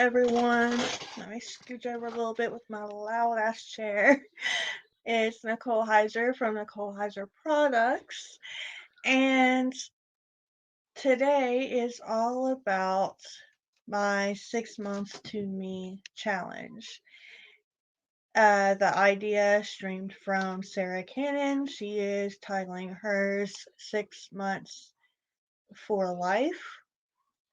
everyone. Let me scooch over a little bit with my loud ass chair. It's Nicole Heiser from Nicole Heiser Products, and today is all about my 6 months to me challenge. The idea streamed from Sarra Cannon. She is titling hers 6 months for life,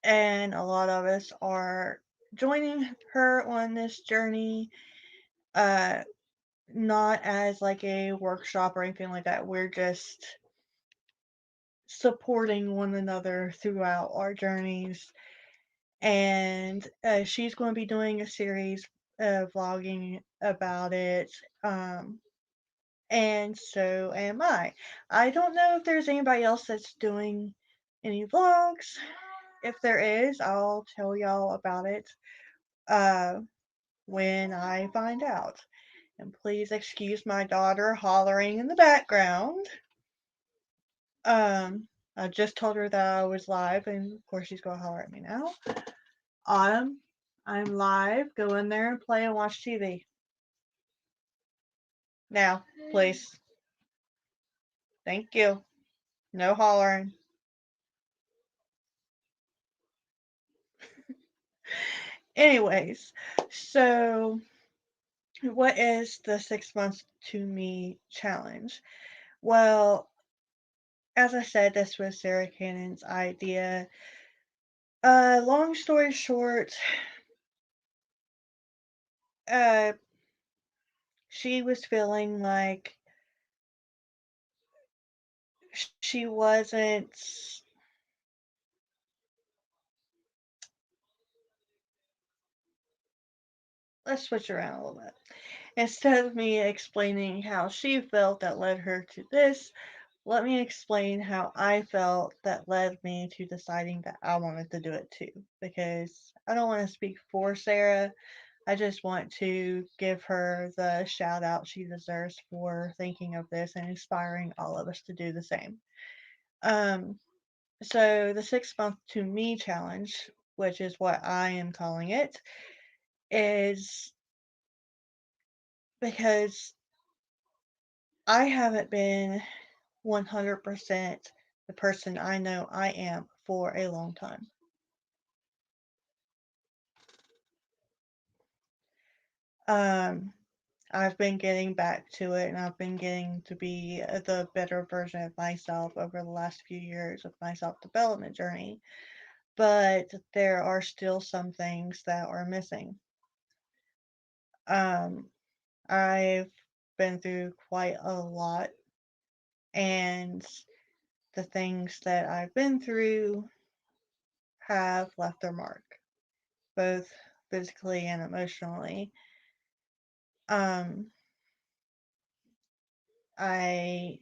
and a lot of us are joining her on this journey. Uh, Not as like a workshop or anything like that. We're just supporting one another throughout our journeys. And she's going to be doing a series of vlogging about it. And so am I. I don't know if there's anybody else that's doing any vlogs. If there is, I'll tell y'all about it uh, when I find out. And please excuse my daughter hollering in the background. I just told her that I was live, and of course she's gonna holler at me now. Autumn, I'm live. Go in there and play and watch TV. Now, please. Thank you. No hollering. Anyways, so what is the 6 months to me challenge? Well, as I said, this was Sarah Cannon's idea. Long story short, uh, she was feeling like she wasn't. Let's switch around a little bit. Instead of me explaining how she felt that led her to this, let me explain how I felt that led me to deciding that I wanted to do it too. Because I don't want to speak for Sarah. I just want to give her the shout out she deserves for thinking of this and inspiring all of us to do the same. Um, so the 6 month to me challenge, which is what I am calling it, is because I haven't been 100% the person I know I am for a long time. Um, I've been getting back to it and I've been getting to be the better version of myself over the last few years of my self development journey, but there are still some things that are missing. Um, I've been through quite a lot, and the things that I've been through have left their mark, both physically and emotionally. Um, I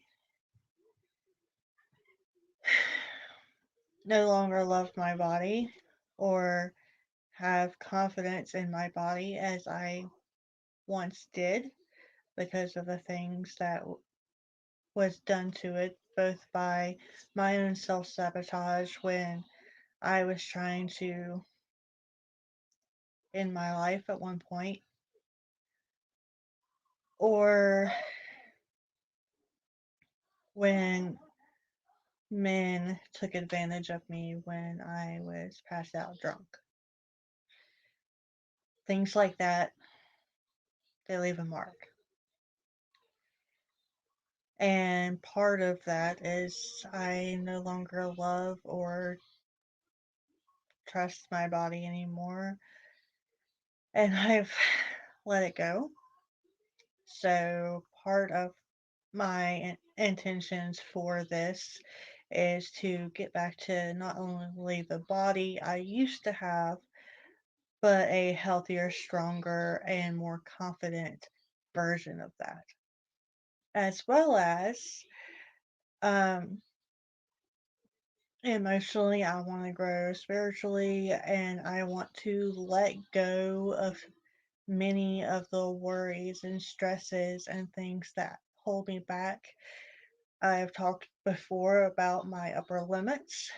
no longer love my body or have confidence in my body as I once did because of the things that was done to it, both by my own self sabotage when I was trying to end my life at one point, or when men took advantage of me when I was passed out drunk. Things like that, they leave a mark. And part of that is I no longer love or trust my body anymore. And I've let it go. So part of my intentions for this is to get back to not only the body I used to have, but a healthier, stronger, and more confident version of that. As well as um, emotionally, I want to grow spiritually and I want to let go of many of the worries and stresses and things that hold me back. I've talked before about my upper limits,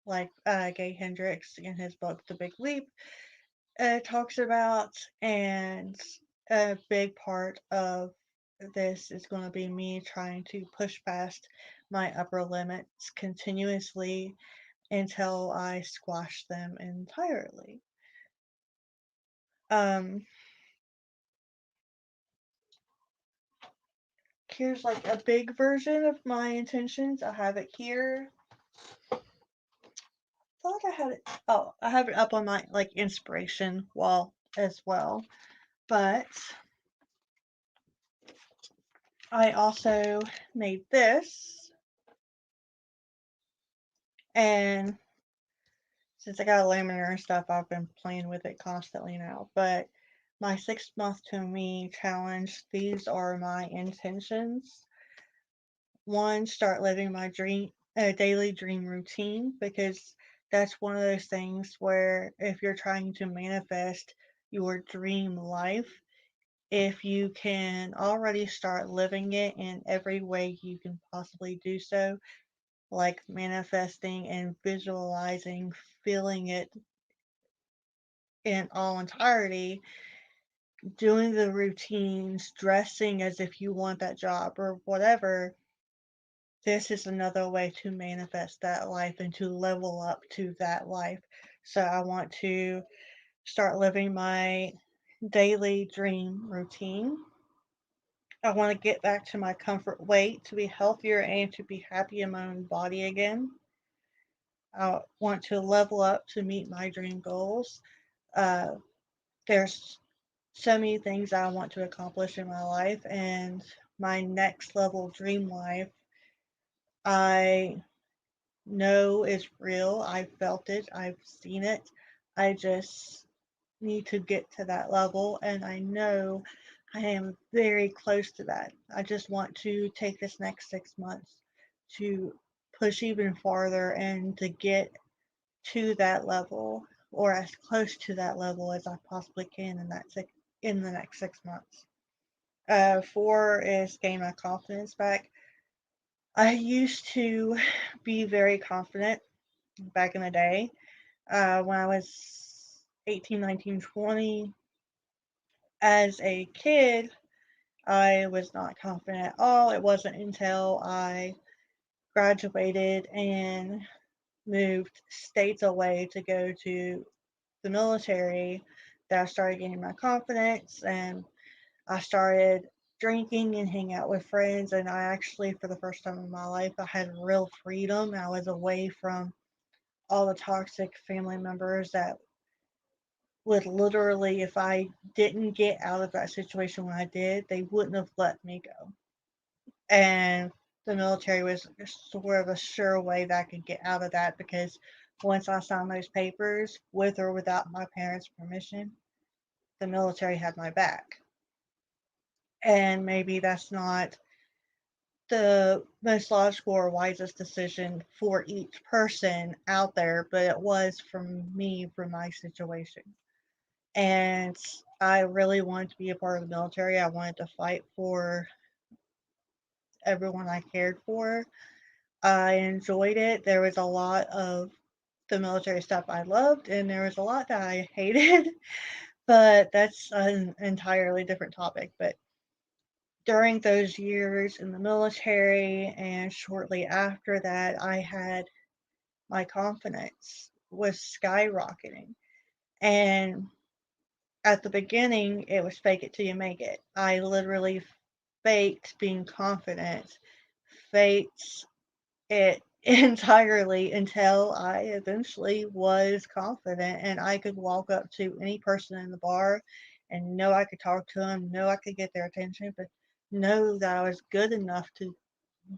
like Gay Hendricks in his book, The Big Leap. it talks about, and a big part of this is going to be me trying to push past my upper limits continuously until I squash them entirely. Um, Here's like a big version of my intentions. I have it here. Thought I had it. Oh, I have it up on my like inspiration wall as well. But I also made this, and since I got a laminator and stuff, I've been playing with it constantly now. But my 6 month to me challenge, these are my intentions. One, start living my daily dream routine, because that's one of those things where if you're trying to manifest your dream life, if you can already start living it in every way you can possibly do so, like manifesting and visualizing, feeling it in all entirety, doing the routines, dressing as if you want that job or whatever, this is another way to manifest that life and to level up to that life. So I want to start living my daily dream routine. I want to get back to my comfort weight, to be healthier and to be happy in my own body again. I want to level up to meet my dream goals. Uh, there's so many things I want to accomplish in my life, and my next level dream life, I know is real. I've felt it, I've seen it. I just need to get to that level, and I know I am very close to that. I just want to take this next 6 months to push even farther and to get to that level, or as close to that level as I possibly can in the next 6 months. Four is gain my confidence back. I used to be very confident back in the day. When I was 18, 19, 20, as a kid, I was not confident at all. It wasn't until I graduated and moved states away to go to the military that I started gaining my confidence, and I started drinking and hanging out with friends. And I actually, for the first time in my life, I had real freedom. I was away from all the toxic family members that would literally, if I didn't get out of that situation when I did, they wouldn't have let me go. And the military was sort of a sure way that I could get out of that, because once I signed those papers, with or without my parents' permission, the military had my back. And maybe that's not the most logical or wisest decision for each person out there, but it was for me, for my situation. And I really wanted to be a part of the military. I wanted to fight for everyone I cared for. I enjoyed it. There was a lot of the military stuff I loved, and there was a lot that I hated, but that's an entirely different topic. But during those years in the military and shortly after that, I had my confidence was skyrocketing. And at the beginning, it was fake it till you make it. I literally faked being confident, faked it entirely until I eventually was confident and I could walk up to any person in the bar and know I could talk to them, know I could get their attention, but know that I was good enough to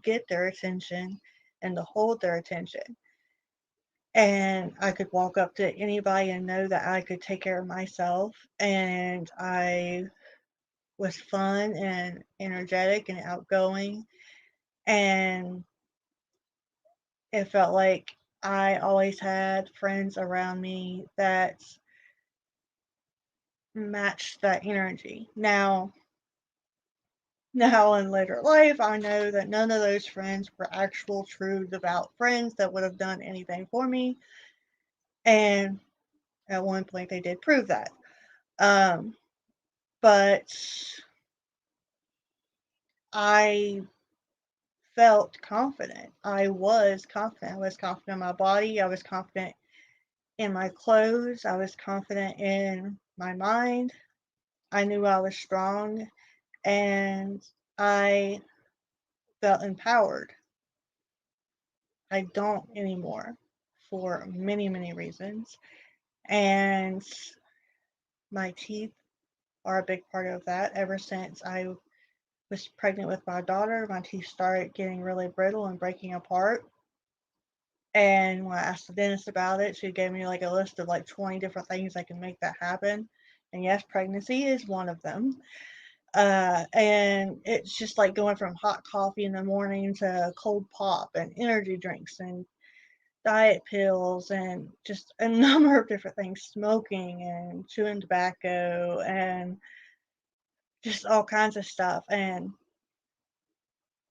get their attention and to hold their attention. And I could walk up to anybody and know that I could take care of myself. And I was fun and energetic and outgoing. And it felt like I always had friends around me that matched that energy. Now in later life, I know that none of those friends were actual, true, devout friends that would have done anything for me. And At one point, they did prove that. But I felt confident. I was confident. I was confident in my body. I was confident in my clothes. I was confident in my mind. I knew I was strong and I felt empowered. I don't anymore for many, many reasons. And my teeth are a big part of that. Ever since I was pregnant with my daughter, my teeth started getting really brittle and breaking apart. And when I asked the dentist about it, she gave me like a list of like 20 different things that can make that happen. And yes, pregnancy is one of them. And it's just like going from hot coffee in the morning to cold pop and energy drinks and diet pills and just a number of different things, smoking and chewing tobacco and just all kinds of stuff. And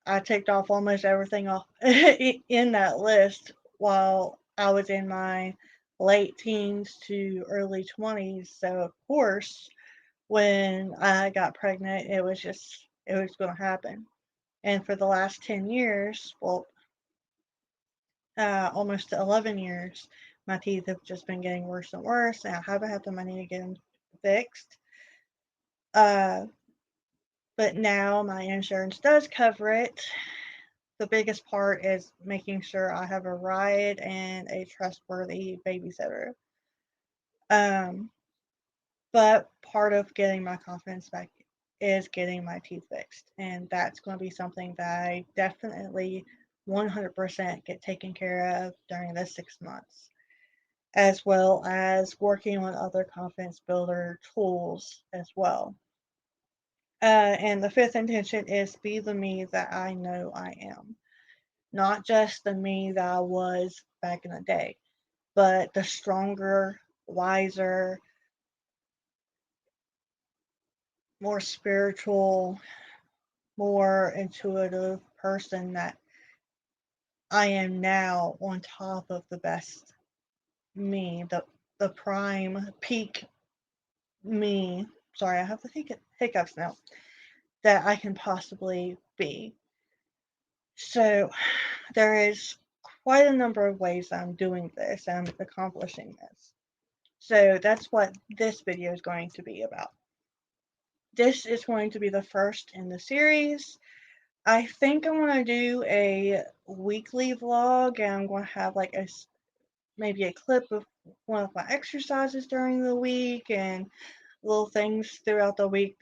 I ticked off almost everything off in that list while I was in my late teens to early 20s. So, of course, when I got pregnant, it was going to happen. And for the last 10 years, well, almost 11 years, my teeth have just been getting worse and worse, and I haven't had the money to get them fixed. Uh, but now my insurance does cover it. The biggest part is making sure I have a ride and a trustworthy babysitter. Um, but part of getting my confidence back is getting my teeth fixed, and that's going to be something that I definitely 100% get taken care of during the 6 months, as well as working on other confidence builder tools as well. And the fifth intention is be the me that I know I am. Not just the me that I was back in the day, but the stronger, wiser, more spiritual, more intuitive person that I am now on top of the best me, the prime peak me. Sorry, I have the hiccups now. That I can possibly be. So there is quite a number of ways I'm doing this and accomplishing this. So that's what this video is going to be about. This is going to be the first in the series. I think I'm going to do a weekly vlog, and I'm going to have like maybe a clip of one of my exercises during the week and little things throughout the week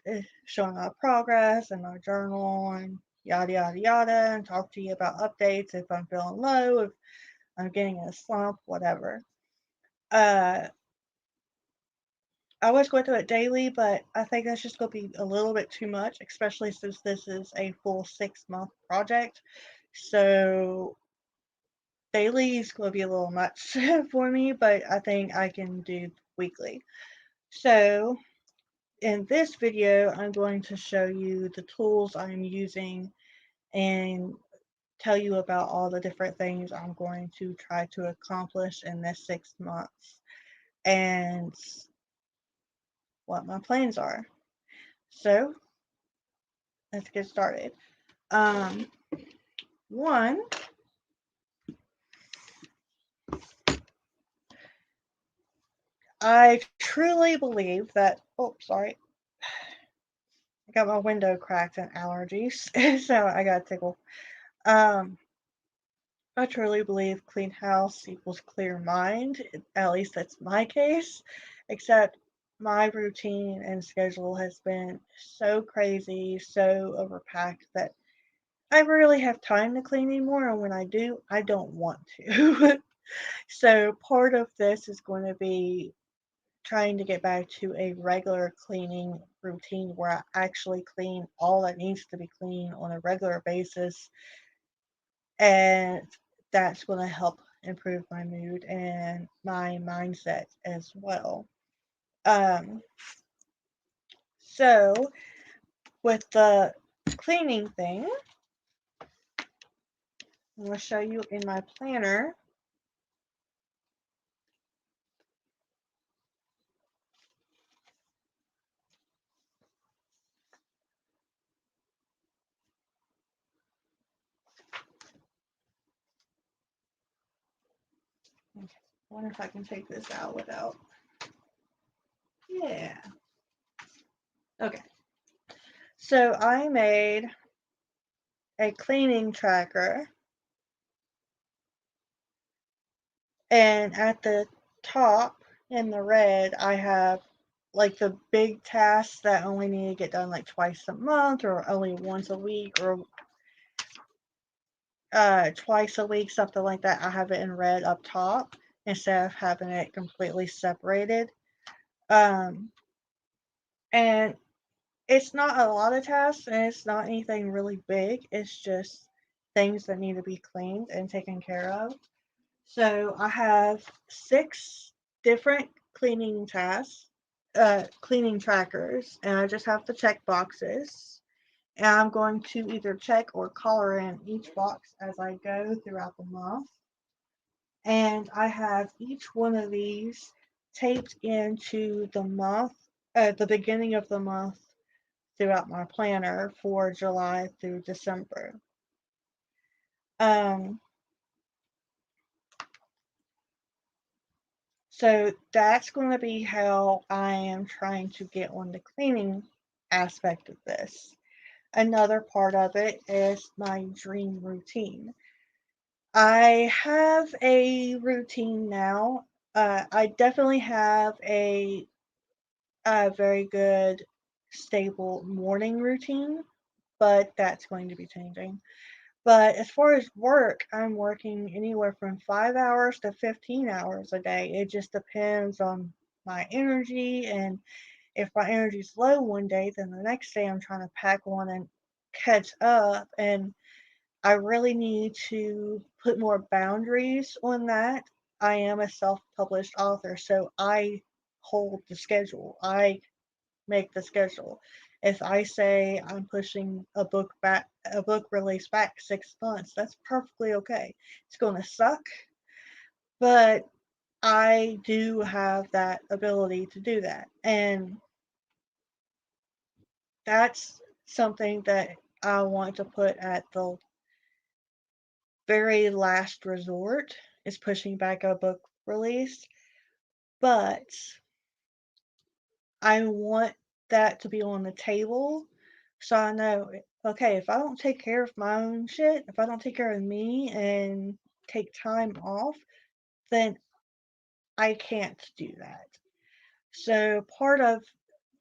showing our progress and our journal and yada yada yada, and talk to you about updates if I'm feeling low, if I'm getting in a slump, whatever. I was going to do it daily, but I think that's just going to be a little bit too much, especially since this is a full 6-month project. So daily is going to be a little much for me, but I think I can do weekly. So in this video, I'm going to show you the tools I'm using and tell you about all the different things I'm going to try to accomplish in this 6 months and what my plans are. So let's get started. One, I truly believe that, oh, sorry, I got my window cracked and allergies, so I got a tickle. I truly believe clean house equals clear mind. At least that's my case, except my routine and schedule has been so crazy, so overpacked that I rarely have time to clean anymore, and when I do, I don't want to. So part of this is going to be trying to get back to a regular cleaning routine where I actually clean all that needs to be cleaned on a regular basis, and that's going to help improve my mood and my mindset as well. Um, so with the cleaning thing, I'm going to show you in my planner. wonder if I can take this out without. Yeah. Okay. So I made a cleaning tracker, and at the top in the red, I have like the big tasks that only need to get done like twice a month or only once a week or twice a week, something like that. I have it in red up top instead of having it completely separated. Um, and it's not a lot of tasks and it's not anything really big. It's just things that need to be cleaned and taken care of. So I have 6 different cleaning tasks, cleaning trackers, and I just have to check boxes. And I'm going to either check or color in each box as I go throughout the month. And I have each one of these taped into the month, at the beginning of the month throughout my planner for July through December. Um, so that's going to be how I am trying to get on the cleaning aspect of this. Another part of it is my dream routine. I have a routine now. I definitely have a very good, stable morning routine, but that's going to be changing. But as far as work, I'm working anywhere from 5 hours to 15 hours a day. It just depends on my energy. And if my energy's low one day, then the next day I'm trying to pack on and catch up. And I really need to put more boundaries on that. I am a self published author, so I hold the schedule. I make the schedule. If I say I'm pushing a book release back 6 months, that's perfectly okay. It's going to suck, but I do have that ability to do that. And that's something that I want to put at the very last resort is pushing back a book release. But I want that to be on the table so I know, okay, if I don't take care of my own shit, if I don't take care of me and take time off, then I can't do that. So part of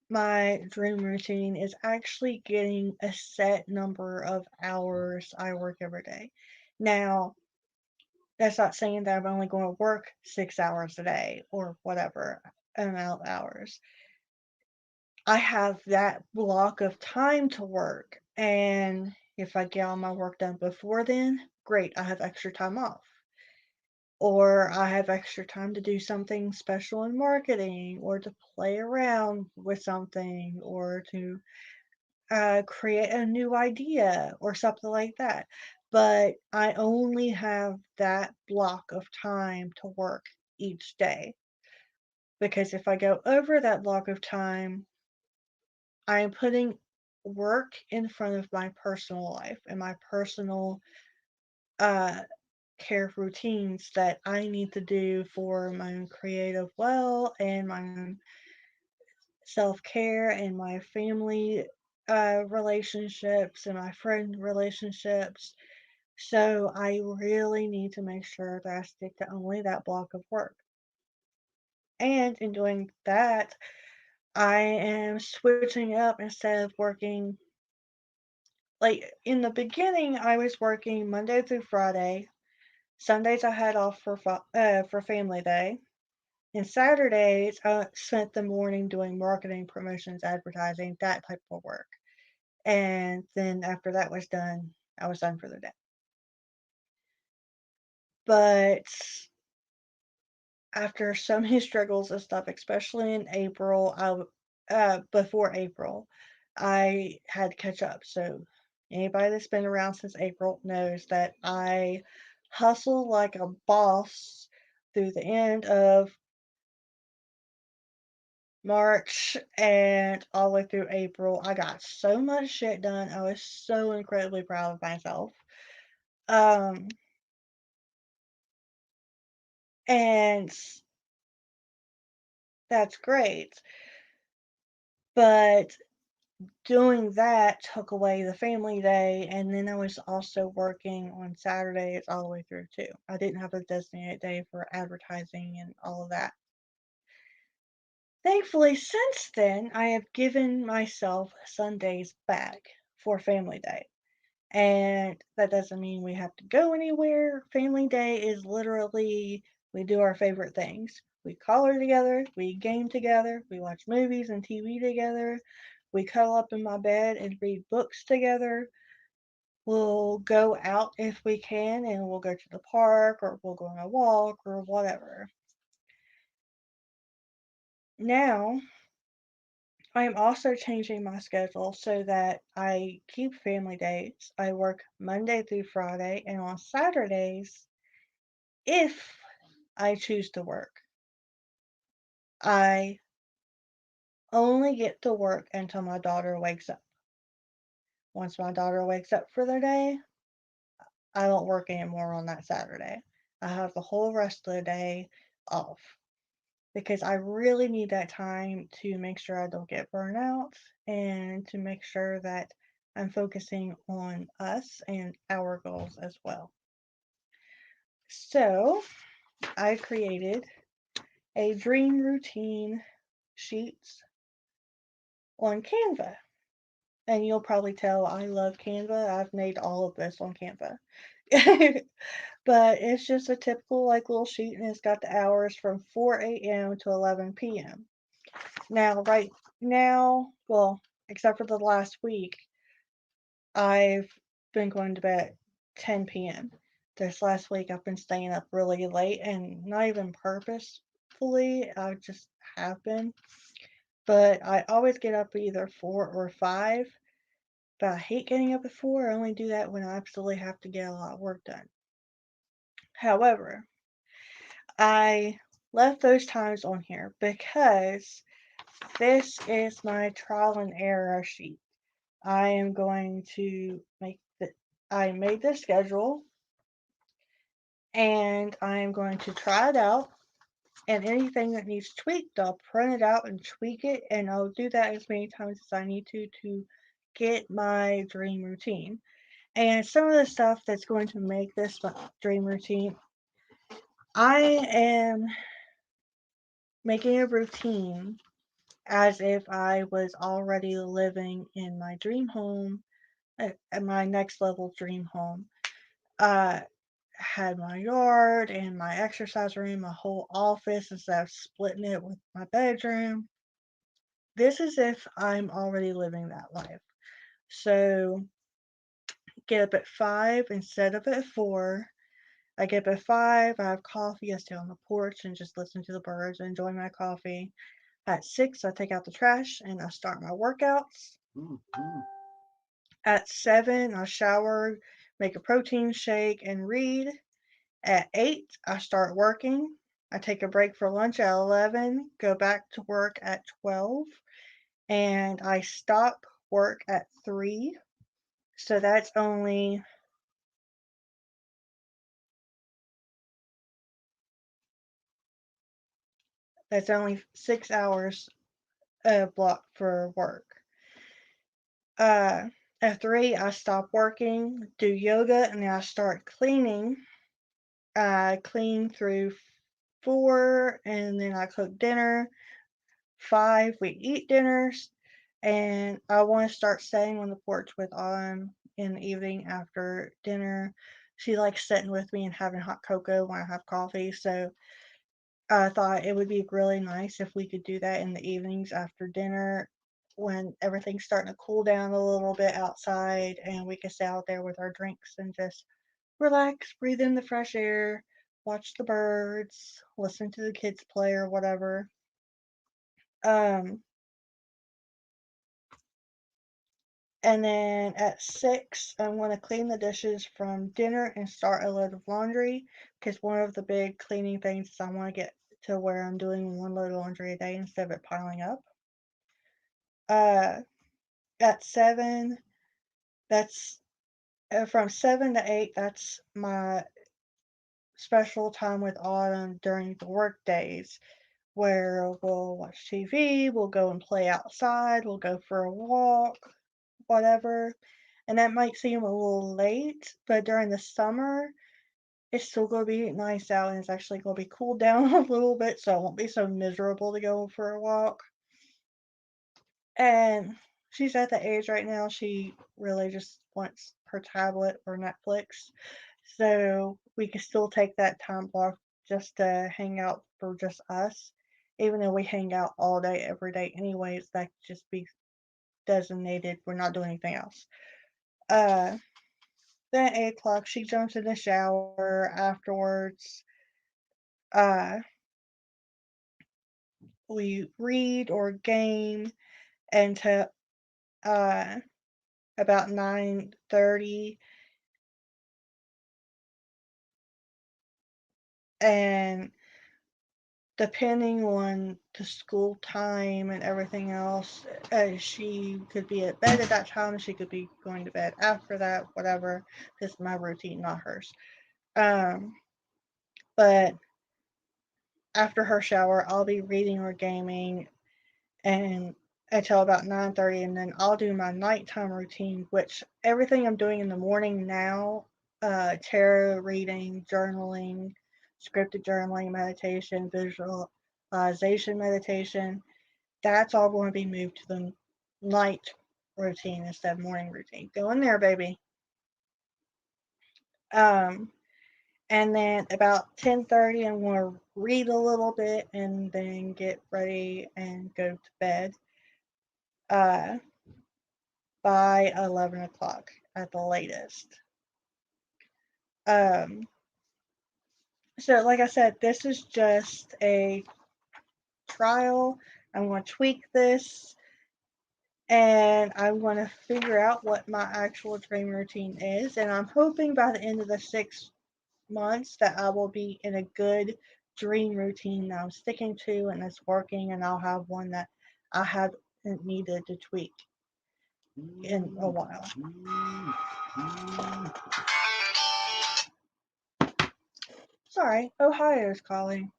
my dream routine is actually getting a set number of hours I work every day. Now, that's not saying that I'm only going to work 6 hours a day or whatever amount of hours. I have that block of time to work. And if I get all my work done before then, great, I have extra time off. Or I have extra time to do something special in marketing, or to play around with something, or to create a new idea, or something like that. But I only have that block of time to work each day. Because if I go over that block of time, I am putting work in front of my personal life and my personal uh, care routines that I need to do for my own creative well and my own self care and my family relationships and my friend relationships. So I really need to make sure that I stick to only that block of work. And in doing that, I am switching up instead of working. Like in the beginning, I was working Monday through Friday. Sundays I had off for Family Day, and Saturdays I spent the morning doing marketing, promotions, advertising, that type of work. And then after that was done, I was done for the day. But after so many struggles and stuff, especially in April, before April, I had to catch up. So anybody that's been around since April knows that I hustle like a boss through the end of March and all the way through April. I got so much shit done. I was so incredibly proud of myself. Um, And that's great. But doing that took away the family day, and then I was also working on Saturdays all the way through too. I didn't have a designated day for advertising and all of that. Thankfully, since then, I have given myself Sundays back for family day. And that doesn't mean we have to go anywhere. Family day is literally we do our favorite things. We color together, we game together, we watch movies and TV together, we cuddle up in my bed and read books together. We'll go out if we can and we'll go to the park or we'll go on a walk or whatever. Now, I am also changing my schedule so that I keep family days. I work Monday through Friday, and on Saturdays, if I choose to work, I only get to work until my daughter wakes up. Once my daughter wakes up for the day, I don't work anymore on that Saturday. I have the whole rest of the day off because I really need that time to make sure I don't get burned out and to make sure that I'm focusing on us and our goals as well. So, I created a dream routine sheets on Canva. And you'll probably tell I love Canva. I've made all of this on Canva. But it's just a typical like little sheet and it's got the hours from 4 a.m. to 11 p.m. Now, right now, well, except for the last week, I've been going to bed at 10 p.m. This last week, I've been staying up really late and not even purposefully, I just have been. But I always get up either 4 or 5. But I hate getting up at 4. I only do that when I absolutely have to get a lot of work done. However, I left those times on here because this is my trial and error sheet. I am going to I made the schedule and I am going to try it out. And anything that needs tweaked, I'll print it out and tweak it. And I'll do that as many times as I need to get my dream routine. And some of the stuff that's going to make this my dream routine, I am making a routine as if I was already living in my dream home, at my next level dream home. I had my yard and my exercise room, my whole office instead of splitting it with my bedroom. This is if I'm already living that life. So get up at 5 instead of at 4. I get up at 5, I have coffee, I stay on the porch and just listen to the birds and enjoy my coffee. At 6, I take out the trash and I start my workouts. At 7, I shower, make a protein shake, and read. At 8, I start working. I take a break for lunch at 11, go back to work at 12, and I stop work at 3. So that's only 6 hours block for work. Uh, at 3, I stop working, do yoga, and then I start cleaning. I clean through 4, and then I cook dinner. 5, we eat dinners, and I want to start staying on the porch with Autumn in the evening after dinner. She likes sitting with me and having hot cocoa when I have coffee, so I thought it would be really nice if we could do that in the evenings after dinner when everything's starting to cool down a little bit outside and we can stay out there with our drinks and just relax, breathe in the fresh air, watch the birds, listen to the kids play or whatever. Um, and then at 6, I'm going to clean the dishes from dinner and start a load of laundry because one of the big cleaning things is I want to get to where I'm doing one load of laundry a day instead of it piling up. Uh, at 7, that's from 7 to 8, that's my special time with Autumn during the work days where we'll watch TV, we'll go and play outside, we'll go for a walk, whatever. And that might seem a little late, but during the summer, it's still going to be nice out and it's actually going to be cooled down a little bit, so it won't be so miserable to go for a walk. And she's at the age right now, she really just wants her tablet or Netflix. So we can still take that time block just to hang out for just us. Even though we hang out all day, every day, anyways, that could just be designated. We're not doing anything else. Uh, then at 8 o'clock, she jumps in the shower. Afterwards, uh, we read or game until uh, about 9:30, and depending on the school time and everything else, she could be at bed at that time. She could be going to bed after that, whatever. This is my routine, not hers. Um, but after her shower, I'll be reading or gaming and until about 9:30, and then I'll do my nighttime routine, which everything I'm doing in the morning now, tarot reading, journaling, scripted journaling, meditation, visualization meditation, that's all going to be moved to the night routine instead of morning routine. Go in there, baby. Um, and then about 10:30, I'm going to read a little bit and then get ready and go to bed. Uh, by 11 o'clock at the latest. Um, so, like I said, this is just a trial. I'm going to tweak this and I'm going to figure out what my actual dream routine is. And I'm hoping by the end of the 6 months that I will be in a good dream routine that I'm sticking to and it's working, and I'll have one that I have needed to tweak in a while. Sorry, Ohio's calling.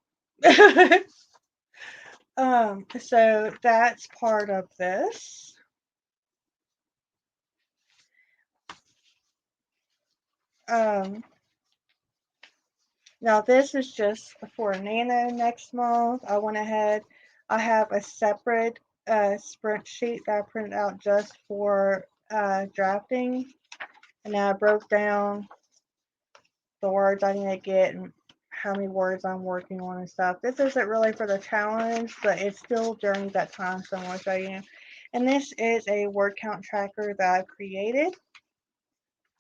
So that's part of this. Um, Now this is just for Nano next month. I went ahead. I have a separate sprint sheet that I printed out just for drafting, and I broke down the words I need to get and how many words I'm working on and stuff. This isn't really for the challenge, but it's still during that time, so I'm going to show you. And this is a word count tracker that I've created,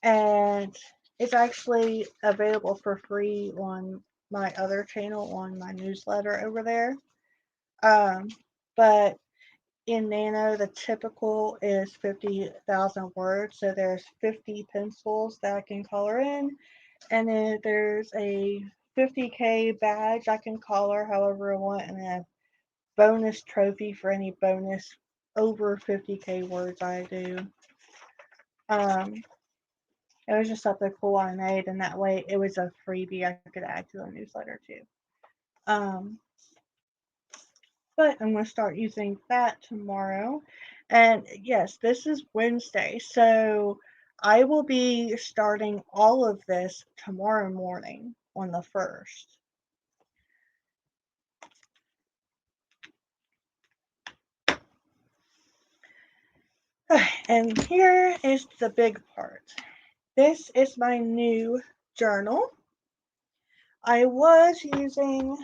and it's actually available for free on my other channel, on my newsletter over there. But in Nano, the typical is 50,000 words, so there's 50 pencils that I can color in, and then there's a 50K badge I can color however I want, and then a bonus trophy for any bonus over 50K words I do. It was just something cool I made, and that way it was a freebie I could add to the newsletter too. Um, but I'm going to start using that tomorrow. And yes, this is Wednesday, so I will be starting all of this tomorrow morning on the 1st. And here is the big part. This is my new journal. I was using,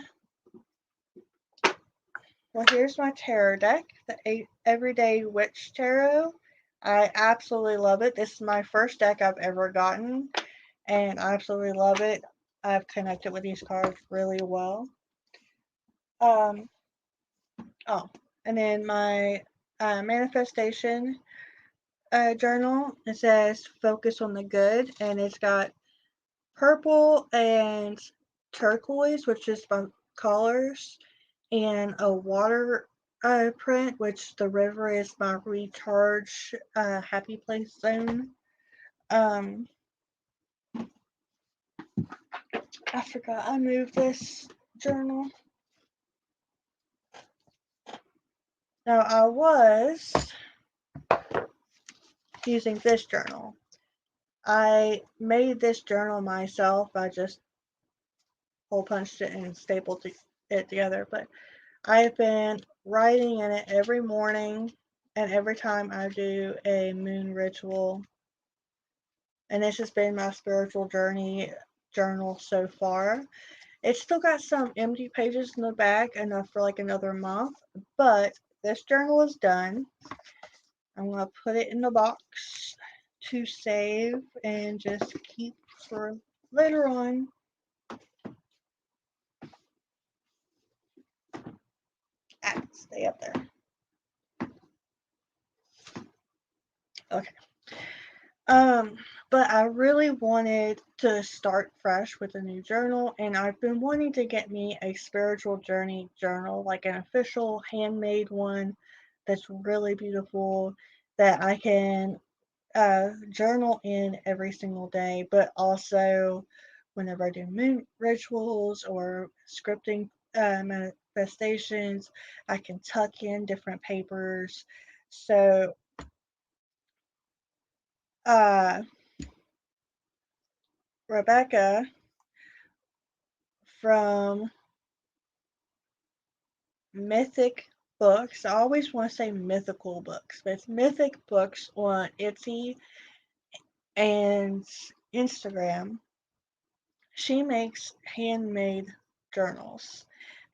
well, here's my tarot deck, the Everyday Witch Tarot. I absolutely love it. This is my first deck I've ever gotten, and I absolutely love it. I've connected with these cards really well. Oh, and then my manifestation journal, it says focus on the good, and it's got purple and turquoise, which is my colors, and a water print, which the river is my recharge happy place zone. Um, I forgot I moved this journal. Now I was using this journal. I made this journal myself. I just hole punched it and stapled it together. But I've been writing in it every morning and every time I do a moon ritual. And this has been my spiritual journey journal so far. It's still got some empty pages in the back, enough for like another month. But this journal is done. I'm going to put it in the box to save and just keep for later on. Stay up there. Okay. But I really wanted to start fresh with a new journal, and I've been wanting to get me a spiritual journey journal, like an official handmade one that's really beautiful that I can journal in every single day, but also whenever I do moon rituals or scripting manifestations, I can tuck in different papers. So, uh, Rebecca from Mythic Books, I always want to say mythical books, but it's Mythic Books on Etsy and Instagram. She makes handmade journals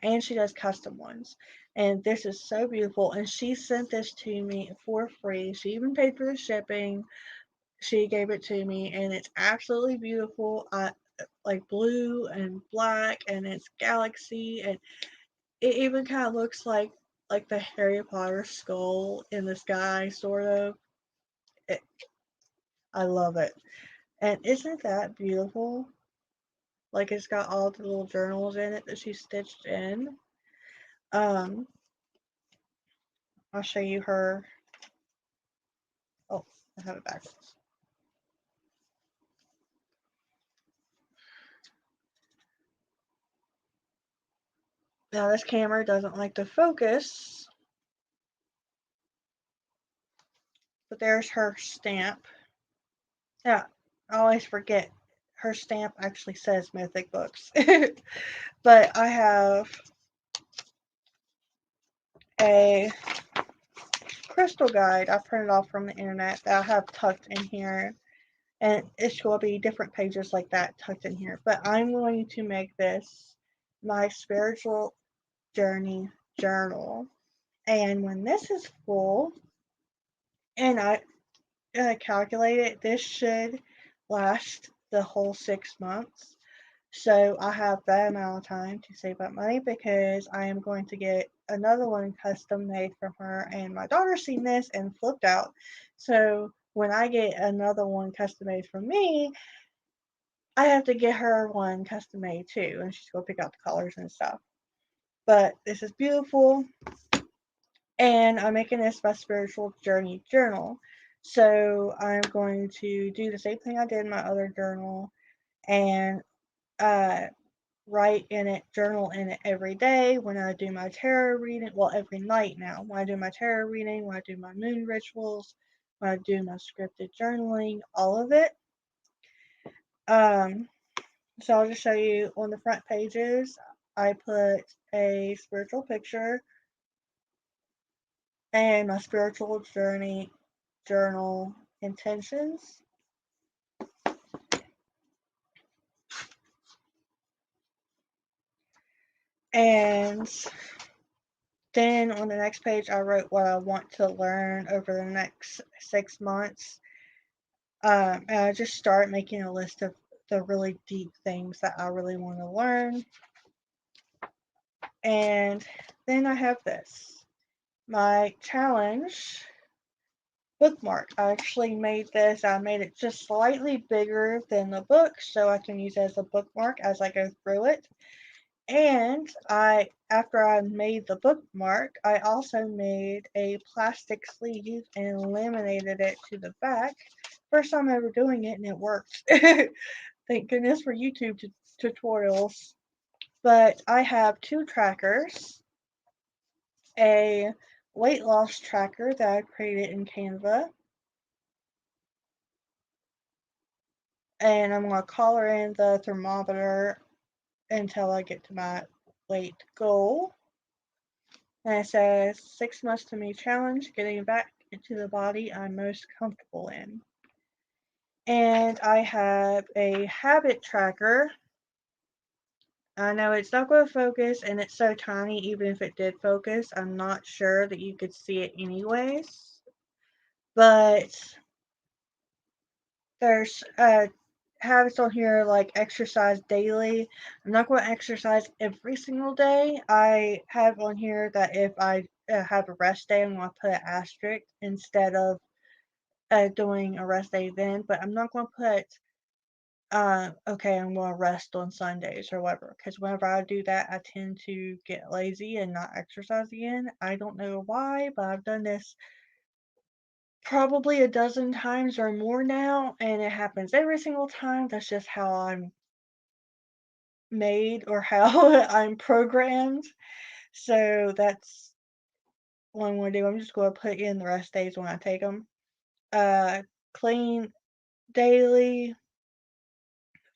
and she does custom ones. And this is so beautiful. And she sent this to me for free. She even paid for the shipping. She gave it to me, and it's absolutely beautiful. Like blue and black, and it's galaxy, and it even kind of looks like the Harry Potter skull in the sky, sort of. It, I love it. And isn't that beautiful? Like it's got all the little journals in it that she stitched in. Um, I'll show you her. Oh, I have it backwards. Now this camera doesn't like to focus, but there's her stamp. Yeah, I always forget. Her stamp actually says Mythic Books. But I have a crystal guide I printed off from the internet that I have tucked in here. And it's going to be different pages like that tucked in here. But I'm going to make this my spiritual journey journal. And when this is full, and I calculate it, this should last the whole 6 months. So I have that amount of time to save up money because I am going to get another one custom made from her. And my daughter's seen this and flipped out. So when I get another one custom made from me, I have to get her one custom made too. And she's going to pick out the colors and stuff. But this is beautiful. And I'm making this my spiritual journey journal. So I'm going to do the same thing I did in my other journal and uh, write in it, journal in it every day when I do my tarot reading. Well, every night now. When I do my tarot reading, when I do my moon rituals, when I do my scripted journaling, all of it. Um, so I'll just show you on the front pages. I put a spiritual picture and my spiritual journey journal intentions. And then on the next page, I wrote what I want to learn over the next 6 months. And I just start making a list of the really deep things that I really want to learn. And then I have this, my challenge bookmark. I actually made this. I made it just slightly bigger than the book so I can use it as a bookmark as I go through it. And after I made the bookmark, I also made a plastic sleeve and laminated it to the back. First time ever doing it, and it worked. Thank goodness for YouTube tutorials, but I have two trackers, a weight loss tracker that I created in Canva, and I'm going to color in the thermometer until I get to my weight goal. And it says 6 months to me challenge, getting back into the body I'm most comfortable in. And I have a habit tracker. I know it's not going to focus, and it's so tiny, even if it did focus, I'm not sure that you could see it anyways. But there's habits on here like exercise daily. I'm not going to exercise every single day. I have on here that if I have a rest day, I'm going to put an asterisk instead of doing a rest day then. But I'm not going to put okay, I'm going to rest on Sundays or whatever. Because whenever I do that, I tend to get lazy and not exercise again. I don't know why, but I've done this probably a dozen times or more now, and it happens every single time. That's just how I'm made or how I'm programmed. So that's what I'm going to do. I'm just going to put in the rest days when I take them. Clean daily,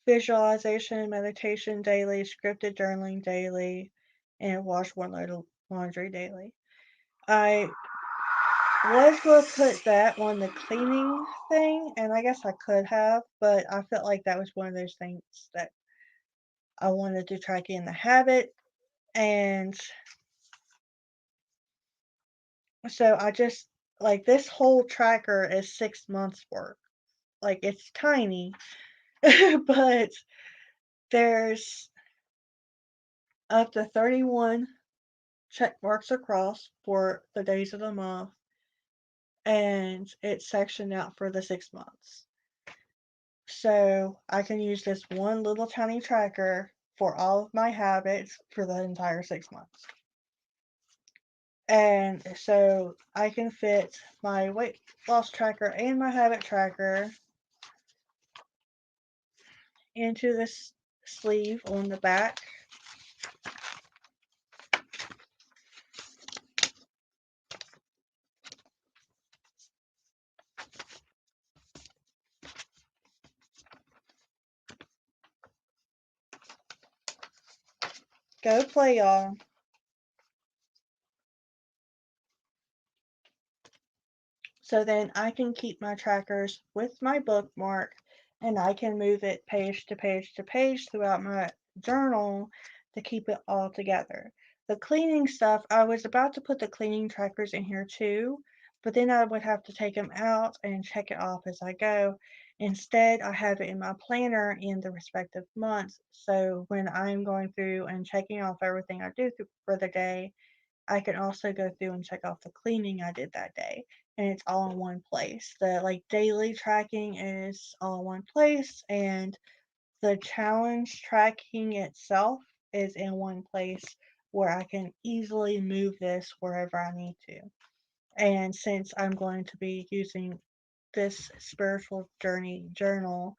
visualization, meditation daily, scripted journaling daily, and wash one load of laundry daily. I was going to put that on the cleaning thing, and I guess I could have, but I felt like that was one of those things that I wanted to track in the habit, and so I just like this whole tracker is 6 months worth. Like it's tiny, but there's up to 31 check marks across for the days of the month, and it's sectioned out for the 6 months. So I can use this one little tiny tracker for all of my habits for the entire 6 months. And so I can fit my weight loss tracker and my habit tracker into this sleeve on the back. Go play, y'all. So then I can keep my trackers with my bookmark, and I can move it page to page to page throughout my journal to keep it all together. The cleaning stuff, I was about to put the cleaning trackers in here too, but then I would have to take them out and check it off as I go. Instead, I have it in my planner in the respective months. So when I'm going through and checking off everything I do for the day, I can also go through and check off the cleaning I did that day, and it's all in one place. The like daily tracking is all in one place, and the challenge tracking itself is in one place where I can easily move this wherever I need to. And since I'm going to be using this spiritual journey journal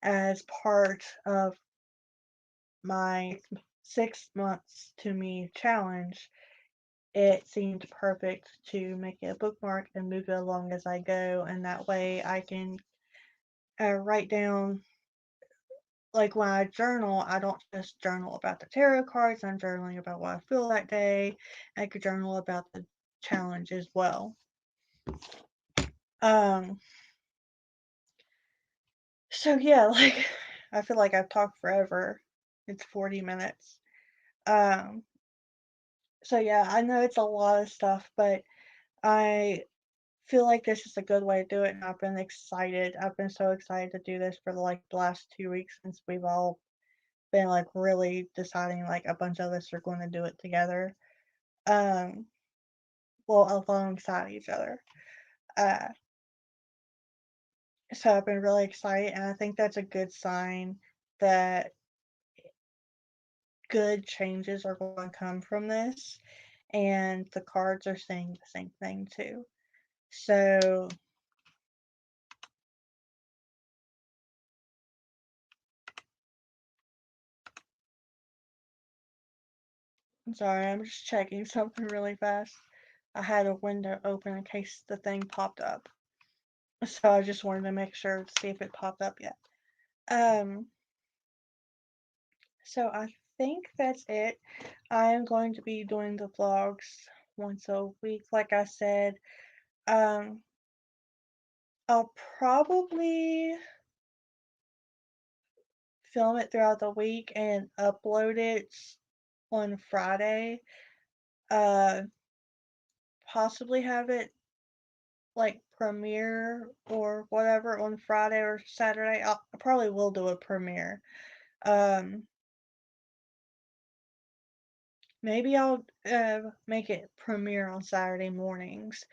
as part of my 6 months to me challenge, it seemed perfect to make it a bookmark and move it along as I go, and that way I can write down, like when I journal, I don't just journal about the tarot cards, I'm journaling about what I feel that day. I could journal about the challenge as well. Um, so yeah, like I feel like I've talked forever. It's 40 minutes. Um, so yeah, I know it's a lot of stuff, but I feel like this is a good way to do it, and I've been excited. I've been so excited to do this for like the last 2 weeks since we've all been like really deciding like a bunch of us are going to do it together. Um, well, alongside each other. Uh, so I've been really excited, and I think that's a good sign that good changes are going to come from this, and the cards are saying the same thing too. So I'm sorry, I'm just checking something really fast. I had a window open in case the thing popped up. So I just wanted to make sure to see if it popped up yet. Um, so I think that's it. I am going to be doing the vlogs once a week, like I said. Um, I'll probably film it throughout the week and upload it on Friday. Uh, possibly have it like premiere or whatever on Friday or Saturday. I probably will do a premiere. Um, maybe I'll make it premiere on Saturday mornings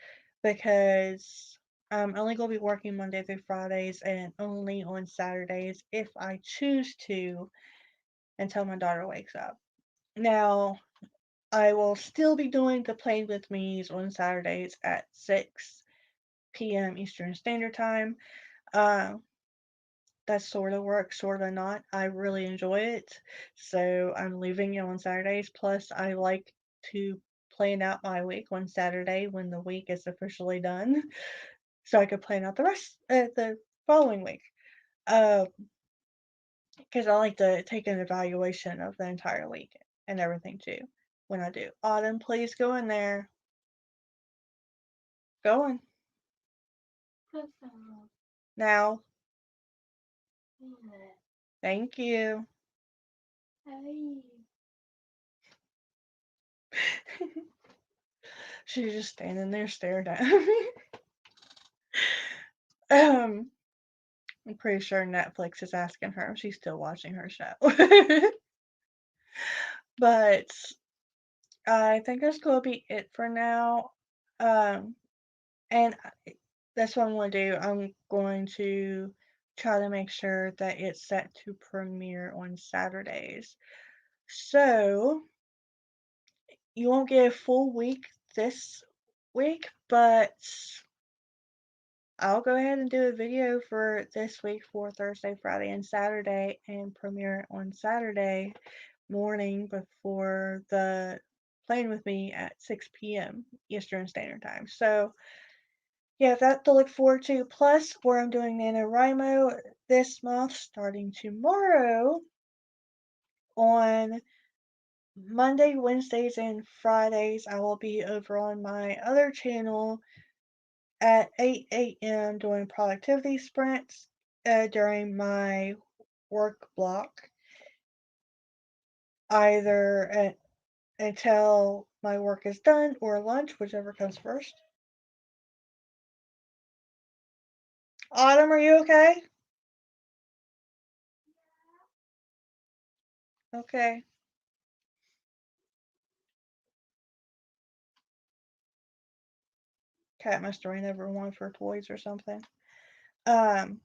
because I'm only going to be working Monday through Fridays and only on Saturdays if I choose to until my daughter wakes up. Now, I will still be doing the Playing with Me's on Saturdays at 6 p.m. Eastern Standard Time. Uh, that sort of works, sort of not. I really enjoy it, so I'm leaving it on Saturdays. Plus, I like to plan out my week on Saturday when the week is officially done, so I could plan out the rest the following week. Because I like to take an evaluation of the entire week and everything too when I do. Autumn, please go in there. Go in. Now. Thank you. She's just standing there staring at me. I'm pretty sure Netflix is asking her if she's still watching her show. But I think that's going to be it for now. Um, and that's what I'm going to do. I'm going to try to make sure that it's set to premiere on Saturdays. So you won't get a full week this week, but I'll go ahead and do a video for this week for Thursday, Friday, and Saturday and premiere it on Saturday morning before the Playing with Me at 6 p.m. Eastern Standard Time. So, yeah, that to look forward to. Plus, where I'm doing NaNoWriMo this month, starting tomorrow on Monday, Wednesdays, and Fridays, I will be over on my other channel at 8 a.m. doing productivity sprints during my work block, either until my work is done or lunch, whichever comes first. Autumn, are you okay? Okay. Cat must have ran over one of her toys or something. Um,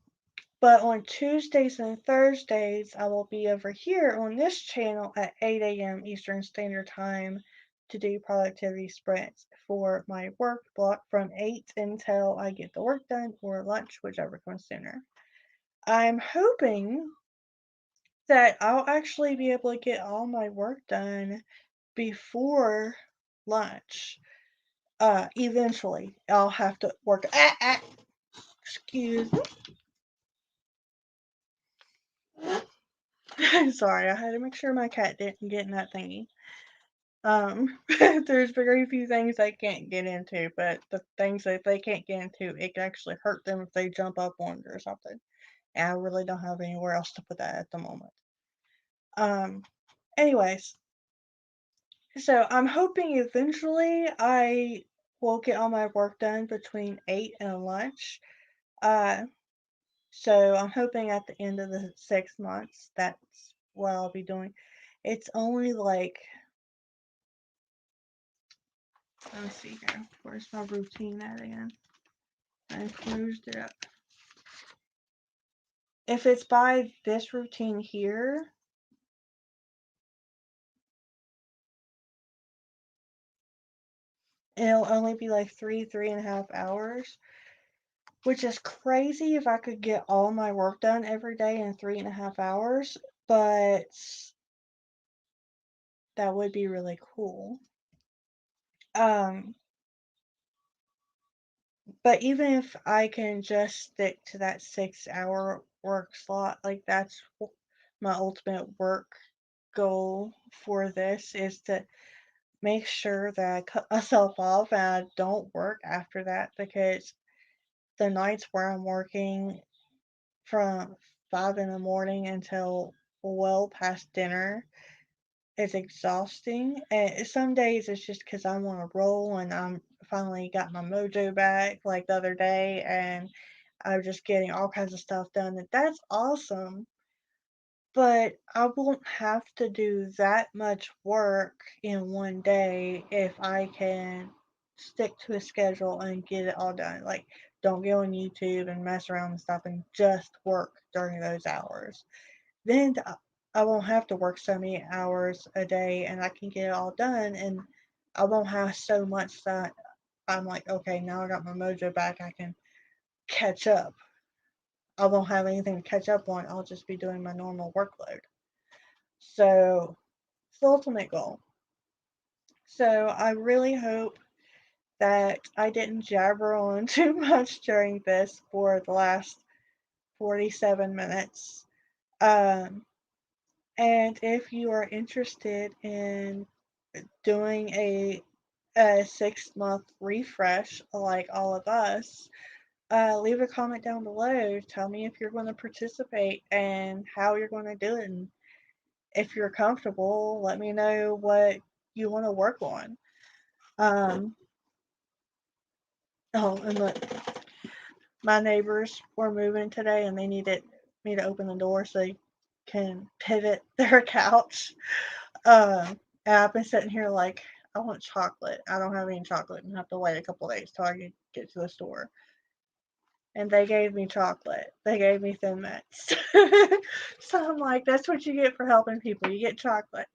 but on Tuesdays and Thursdays, I will be over here on this channel at 8 a.m. Eastern Standard Time to do productivity sprints for my work block from 8 until I get the work done or lunch, whichever comes sooner. I'm hoping that I'll actually be able to get all my work done before lunch. Eventually, I'll have to work. Excuse me. Sorry, I had to make sure my cat didn't get in that thingy. There's very few things they can't get into, but the things that they can't get into, it can actually hurt them if they jump up on it or something. And I really don't have anywhere else to put that at the moment. Um, anyways, so I'm hoping eventually I will get all my work done between 8 and lunch. Uh, so I'm hoping at the end of the 6 months that's what I'll be doing. It's only like, let me see here. Where's my routine at again? I closed it up. If it's by this routine here, it'll only be like 3.5 hours, which is crazy if I could get all my work done every day in 3.5 hours, but that would be really cool. Um, but even if I can just stick to that 6 hour work slot, like that's my ultimate work goal for this is to make sure that I cut myself off and I don't work after that because the nights where I'm working from 5 in the morning until well past dinner is exhausting. And some days it's just because I'm on a roll and I'm finally got my mojo back like the other day and I'm just getting all kinds of stuff done. And that's awesome. But I won't have to do that much work in one day if I can stick to a schedule and get it all done. Like, don't go on YouTube and mess around and stuff and just work during those hours. Then I won't have to work so many hours a day and I can get it all done and I won't have so much that I'm like, okay, now I got my mojo back, I can catch up. I won't have anything to catch up on. I'll just be doing my normal workload. So it's the ultimate goal. So I really hope that I didn't jabber on too much during this for the last 47 minutes. Um, and if you are interested in doing a 6 month refresh like all of us, leave a comment down below. Tell me if you're going to participate and how you're going to do it. And if you're comfortable, let me know what you want to work on. Um, oh, and look, my neighbors were moving today and they needed me to open the door so they can pivot their couch. And I've been sitting here like, I want chocolate. I don't have any chocolate and have to wait a couple days till I can get to the store. And they gave me chocolate. They gave me Thin Mints. So I'm like, that's what you get for helping people. You get chocolate.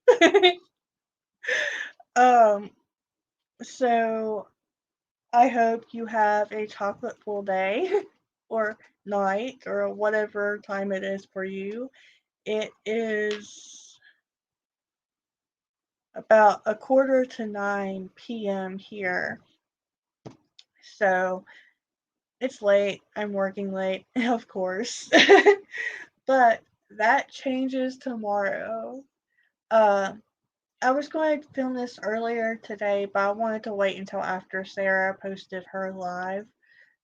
um, so I hope you have a chocolate full day or night or whatever time it is for you. It is about 8:45 p.m. here. So it's late. I'm working late, of course. But that changes tomorrow. Uh, I was going to film this earlier today, but I wanted to wait until after Sarah posted her live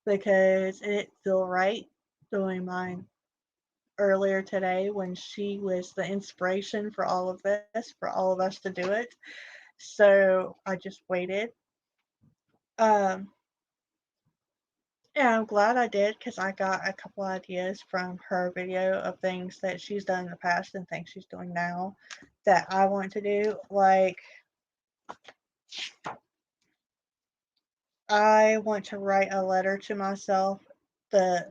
because it didn't feel right doing mine earlier today when she was the inspiration for all of this, for all of us to do it. So I just waited. Um, and I'm glad I did because I got a couple ideas from her video of things that she's done in the past and things she's doing now that I want to do. Like, I want to write a letter to myself, the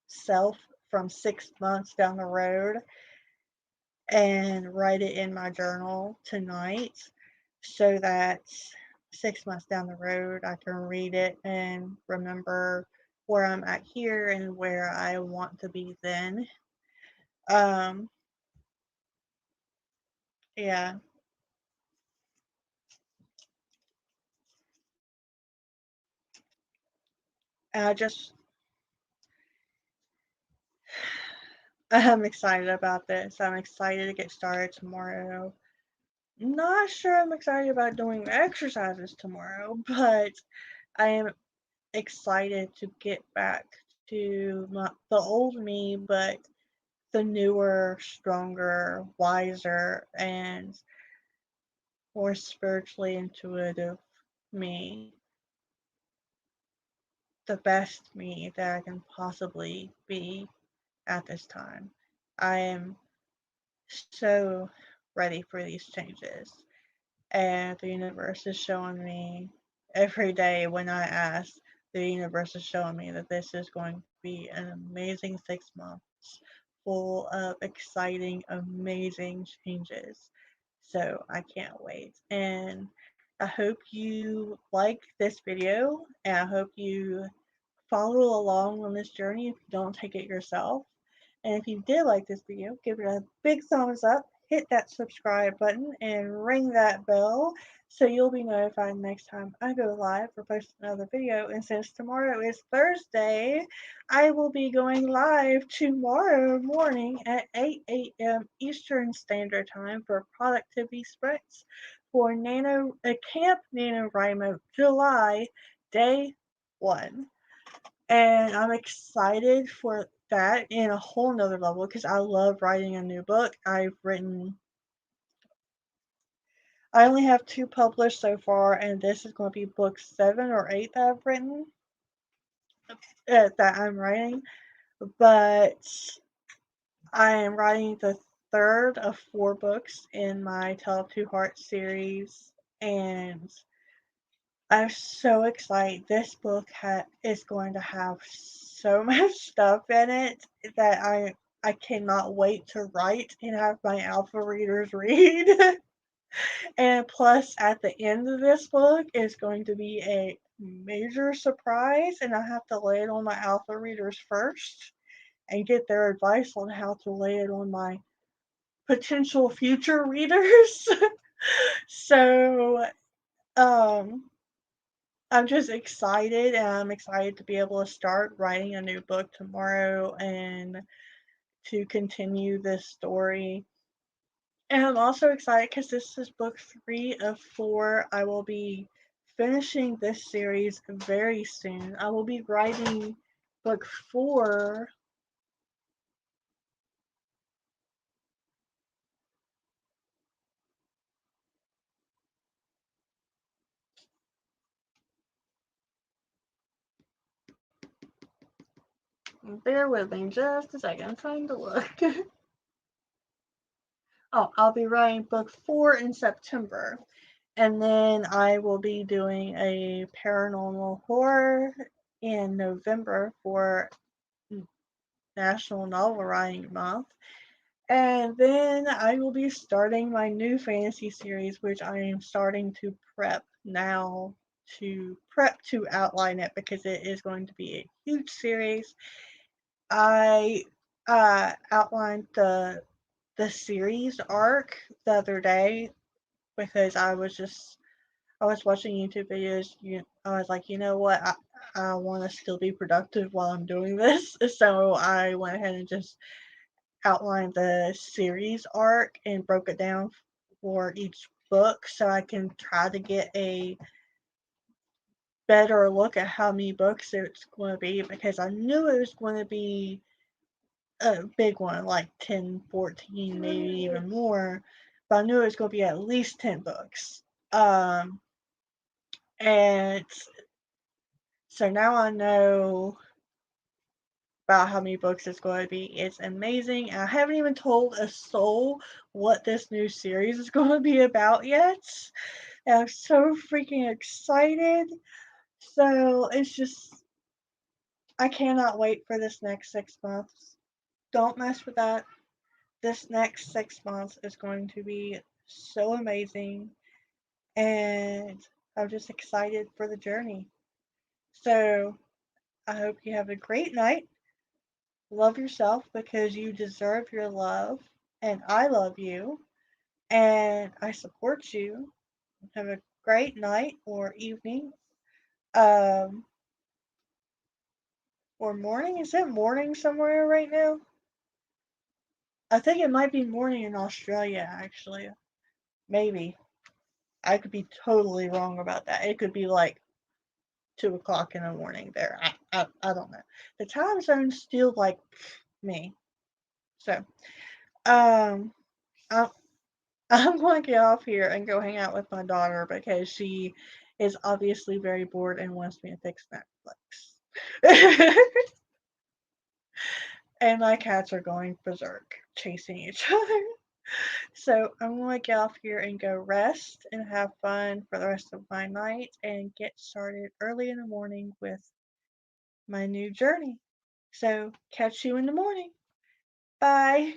self from 6 months down the road, and write it in my journal tonight so that 6 months down the road I can read it and remember where I'm at here and where I want to be then. Um, yeah, I just I'm excited about this. I'm excited to get started tomorrow. Not sure I'm excited about doing exercises tomorrow, but I am excited to get back to the old me, but the newer, stronger, wiser, and more spiritually intuitive me, the best me that I can possibly be at this time. I am so ready for these changes. And the universe is showing me every day when I ask, the universe is showing me that this is going to be an amazing 6 months full of exciting, amazing changes. So I can't wait. And I hope you like this video and I hope you follow along on this journey if you don't take it yourself. And if you did like this video, give it a big thumbs up, hit that subscribe button and ring that bell so you'll be notified next time I go live or post another video. And since tomorrow is Thursday, I will be going live tomorrow morning at 8 a.m. Eastern Standard Time for productivity sprints for Camp NaNoWriMo July Day 1. And I'm excited for that in a whole nother level because I love writing a new book. I only have 2 published so far, and this is going to be book 7 or 8 that I've written, that I'm writing. But I am writing the third of 4 books in my Tale of Two Hearts series, and I'm so excited. This book is going to have so much stuff in it that I cannot wait to write and have my alpha readers read. And plus, at the end of this book is going to be a major surprise, and I have to lay it on my alpha readers first and get their advice on how to lay it on my potential future readers. So, um, I'm just excited, and I'm excited to be able to start writing a new book tomorrow and to continue this story. And I'm also excited because this is book 3 of 4. I will be finishing this series very soon. I will be writing book 4. Bear with me just a second. I'm trying to look. Oh, I'll be writing book 4 in September. And then I will be doing a paranormal horror in November for National Novel Writing Month. And then I will be starting my new fantasy series, which I am starting to prep now to outline it because it is going to be a huge series. I outlined the series arc the other day because I was watching YouTube videos. I was like, you know what? I want to still be productive while I'm doing this. So I went ahead and just outlined the series arc and broke it down for each book so I can try to get a better look at how many books it's going to be because I knew it was going to be a big one, like 10, 14, maybe even more. But I knew it was going to be at least 10 books. And so now I know about how many books it's going to be. It's amazing. And I haven't even told a soul what this new series is going to be about yet. And I'm so freaking excited. So it's just, I cannot wait for this next 6 months. Don't mess with that. This next 6 months is going to be so amazing. And I'm just excited for the journey. So I hope you have a great night. Love yourself because you deserve your love. And I love you. And I support you. Have a great night or evening. Um, or morning. Is it morning somewhere right now? I think it might be morning in Australia, actually. Maybe. I could be totally wrong about that. It could be like 2 o'clock in the morning there. I don't know. The time zone's still like me. So, um, I, I'm going to get off here and go hang out with my daughter because she is obviously very bored and wants me to fix Netflix. And my cats are going berserk, chasing each other. So I'm going to get off here and go rest and have fun for the rest of my night and get started early in the morning with my new journey. So catch you in the morning. Bye.